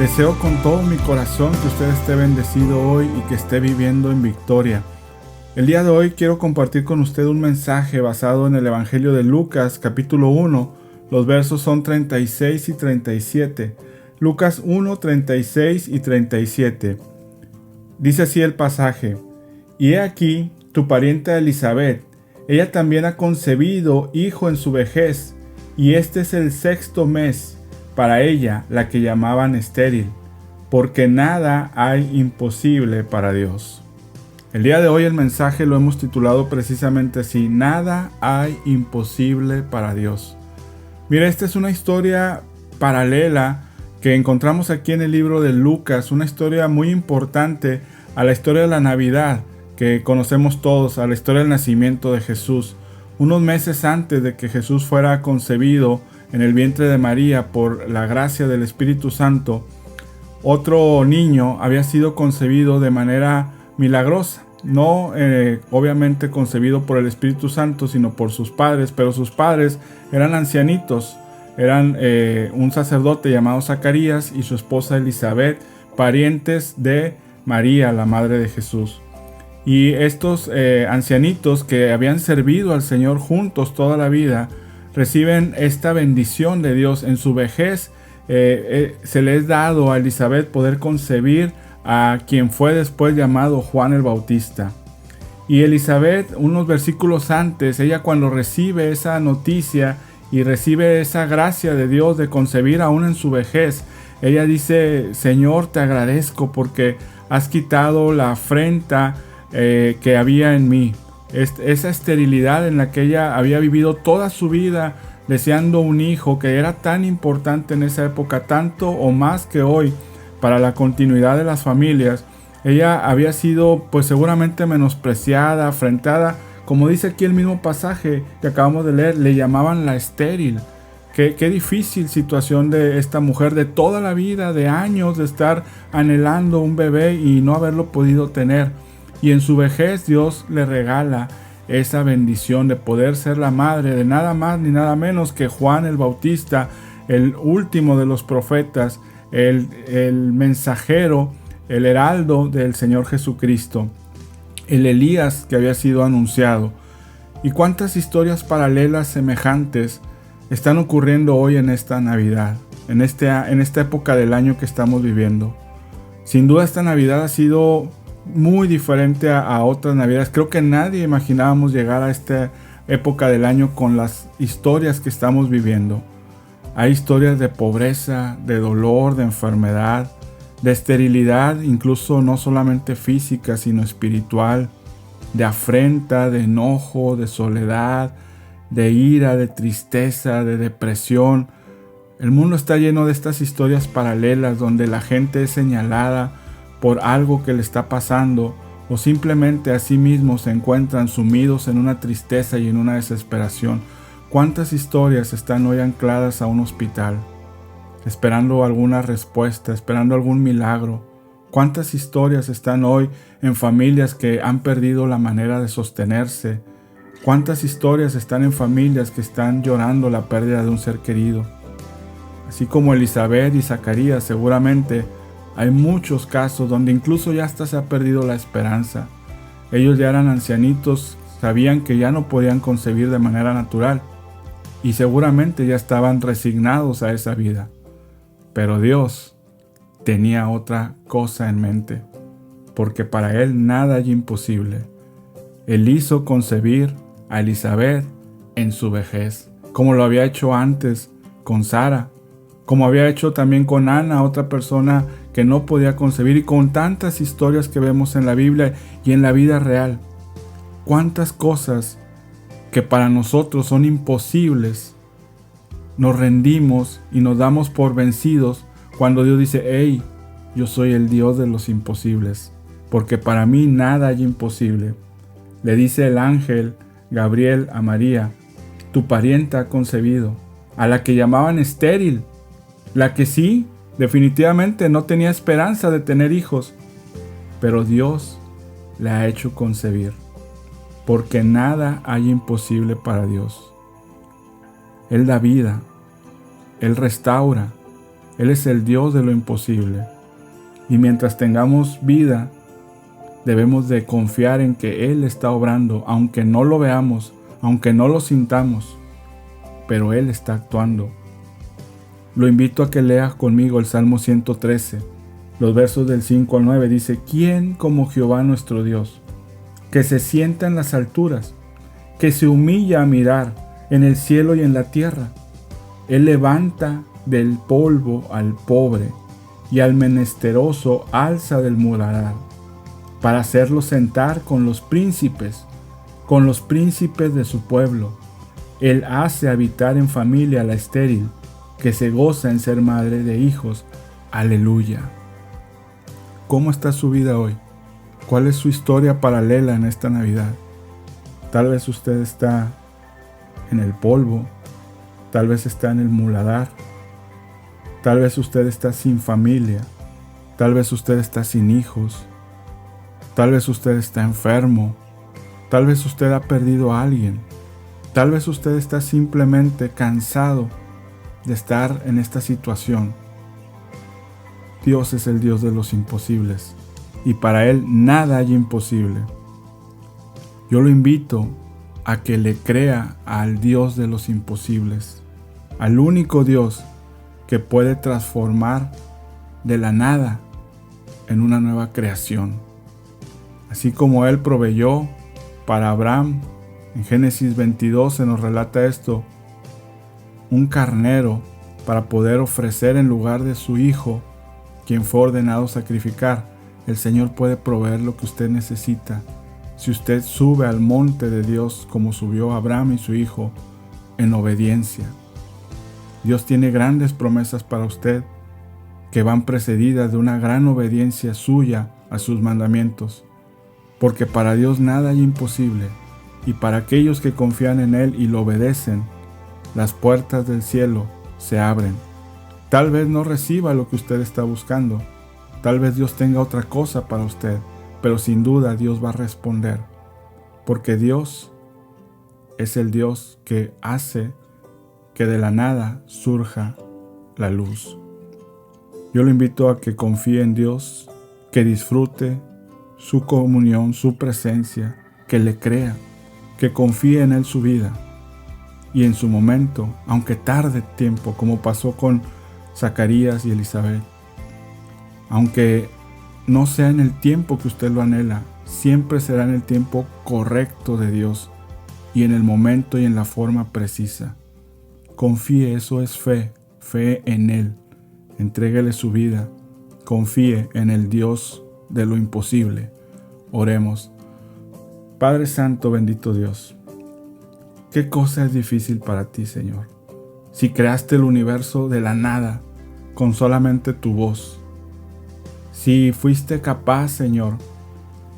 Deseo con todo mi corazón que usted esté bendecido hoy y que esté viviendo en victoria. El día de hoy quiero compartir con usted un mensaje basado en el Evangelio de Lucas, capítulo 1. Los versos son 36 y 37. Lucas 1, 36 y 37. Dice así el pasaje: Y he aquí tu parienta Elisabet, ella también ha concebido hijo en su vejez, y este es el 6º mes para ella, la que llamaban estéril, porque nada hay imposible para Dios. El día de hoy el mensaje lo hemos titulado precisamente así: nada hay imposible para Dios. Mira, esta es una historia paralela que encontramos aquí en el libro de Lucas, una historia muy importante a la historia de la Navidad que conocemos todos, a la historia del nacimiento de Jesús. Unos meses antes de que Jesús fuera concebido en el vientre de María por la gracia del Espíritu Santo, otro niño había sido concebido de manera milagrosa. No obviamente concebido por el Espíritu Santo, sino por sus padres, pero sus padres eran ancianitos. Eran un sacerdote llamado Zacarías y su esposa Elisabet, parientes de María, la madre de Jesús. Y estos ancianitos que habían servido al Señor juntos toda la vida, reciben esta bendición de Dios. En su vejez se les es dado a Elisabet poder concebir a quien fue después llamado Juan el Bautista. Y Elisabet, unos versículos antes, ella cuando recibe esa noticia y recibe esa gracia de Dios de concebir aún en su vejez, ella dice: Señor, te agradezco porque has quitado la afrenta que había en mí. Esa esterilidad en la que ella había vivido toda su vida deseando un hijo, que era tan importante en esa época, tanto o más que hoy para la continuidad de las familias. Ella había sido pues seguramente menospreciada, afrentada, como dice aquí el mismo pasaje que acabamos de leer, le llamaban la estéril. Qué difícil situación de esta mujer, de toda la vida, de años de estar anhelando un bebé y no haberlo podido tener. Y en su vejez Dios le regala esa bendición de poder ser la madre de nada más ni nada menos que Juan el Bautista, el último de los profetas, el mensajero, el heraldo del Señor Jesucristo, el Elías que había sido anunciado. Y cuántas historias paralelas semejantes están ocurriendo hoy en esta Navidad, en esta época del año que estamos viviendo. Sin duda esta Navidad ha sido muy diferente a otras Navidades. Creo que nadie imaginábamos llegar a esta época del año con las historias que estamos viviendo. Hay historias de pobreza, de dolor, de enfermedad, de esterilidad, incluso no solamente física, sino espiritual, de afrenta, de enojo, de soledad, de ira, de tristeza, de depresión. El mundo está lleno de estas historias paralelas donde la gente es señalada por algo que le está pasando, o simplemente a sí mismos se encuentran sumidos en una tristeza y en una desesperación. ¿Cuántas historias están hoy ancladas a un hospital, esperando alguna respuesta, esperando algún milagro? ¿Cuántas historias están hoy en familias que han perdido la manera de sostenerse? ¿Cuántas historias están en familias que están llorando la pérdida de un ser querido? Así como Elisabet y Zacarías, seguramente hay muchos casos donde incluso ya hasta se ha perdido la esperanza. Ellos ya eran ancianitos, sabían que ya no podían concebir de manera natural y seguramente ya estaban resignados a esa vida. Pero Dios tenía otra cosa en mente, porque para Él nada hay imposible. Él hizo concebir a Elisabet en su vejez, como lo había hecho antes con Sara, como había hecho también con Ana, otra persona que no podía concebir, y con tantas historias que vemos en la Biblia y en la vida real. Cuántas cosas que para nosotros son imposibles, nos rendimos y nos damos por vencidos cuando Dios dice: hey, yo soy el Dios de los imposibles, porque para mí nada hay imposible. Le dice el ángel Gabriel a María: tu parienta ha concebido, a la que llamaban estéril, la que sí, definitivamente no tenía esperanza de tener hijos, pero Dios la ha hecho concebir, porque nada hay imposible para Dios. Él da vida, Él restaura, Él es el Dios de lo imposible. Y mientras tengamos vida, debemos de confiar en que Él está obrando, aunque no lo veamos, aunque no lo sintamos, pero Él está actuando. Lo invito a que leas conmigo el Salmo 113, los versos del 5 al 9. Dice: ¿Quién como Jehová nuestro Dios, que se sienta en las alturas, que se humilla a mirar en el cielo y en la tierra? Él levanta del polvo al pobre, y al menesteroso alza del muladar, para hacerlo sentar con los príncipes de su pueblo. Él hace habitar en familia a la estéril, que se goza en ser madre de hijos. Aleluya. ¿Cómo está su vida hoy? ¿Cuál es su historia paralela en esta Navidad? Tal vez usted está en el polvo, tal vez está en el muladar, tal vez usted está sin familia, tal vez usted está sin hijos, tal vez usted está enfermo, tal vez usted ha perdido a alguien, tal vez usted está simplemente cansado de estar en esta situación. Dios es el Dios de los imposibles, y para Él nada hay imposible. Yo lo invito a que le crea al Dios de los imposibles, al único Dios que puede transformar de la nada en una nueva creación. Así como Él proveyó para Abraham, en Génesis 22 se nos relata esto: un carnero para poder ofrecer en lugar de su hijo, quien fue ordenado sacrificar. El Señor puede proveer lo que usted necesita si usted sube al monte de Dios como subió Abraham y su hijo en obediencia. Dios tiene grandes promesas para usted que van precedidas de una gran obediencia suya a sus mandamientos, porque para Dios nada hay imposible, y para aquellos que confían en Él y lo obedecen, las puertas del cielo se abren. Tal vez no reciba lo que usted está buscando, tal vez Dios tenga otra cosa para usted, pero sin duda Dios va a responder, porque Dios es el Dios que hace que de la nada surja la luz. Yo lo invito a que confíe en Dios, que disfrute su comunión, su presencia, que le crea, que confíe en Él su vida. Y en su momento, aunque tarde tiempo, como pasó con Zacarías y Elizabeth, aunque no sea en el tiempo que usted lo anhela, siempre será en el tiempo correcto de Dios y en el momento y en la forma precisa. Confíe, eso es fe, fe en Él. Entréguele su vida, confíe en el Dios de lo imposible. Oremos. Padre Santo, bendito Dios, ¿qué cosa es difícil para ti, Señor? Si creaste el universo de la nada con solamente tu voz, si fuiste capaz, Señor,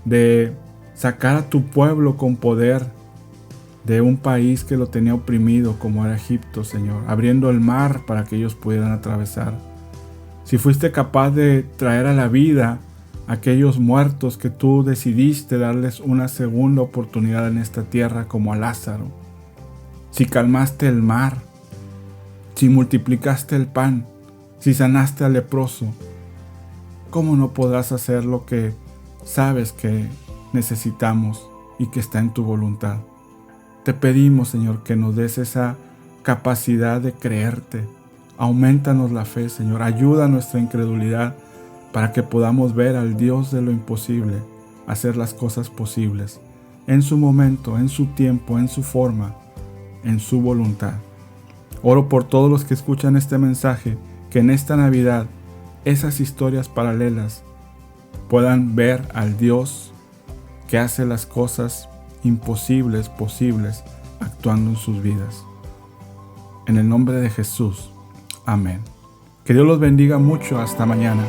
de sacar a tu pueblo con poder de un país que lo tenía oprimido como era Egipto, Señor, abriendo el mar para que ellos pudieran atravesar. Si fuiste capaz de traer a la vida a aquellos muertos que tú decidiste darles una segunda oportunidad en esta tierra, como a Lázaro. Si calmaste el mar, si multiplicaste el pan, si sanaste al leproso, ¿cómo no podrás hacer lo que sabes que necesitamos y que está en tu voluntad? Te pedimos, Señor, que nos des esa capacidad de creerte. Aumentanos la fe, Señor. Ayuda a nuestra incredulidad para que podamos ver al Dios de lo imposible hacer las cosas posibles en su momento, en su tiempo, en su forma, en su voluntad. Oro por todos los que escuchan este mensaje, que en esta Navidad esas historias paralelas puedan ver al Dios que hace las cosas imposibles posibles actuando en sus vidas. En el nombre de Jesús. Amén. Que Dios los bendiga mucho. Hasta mañana.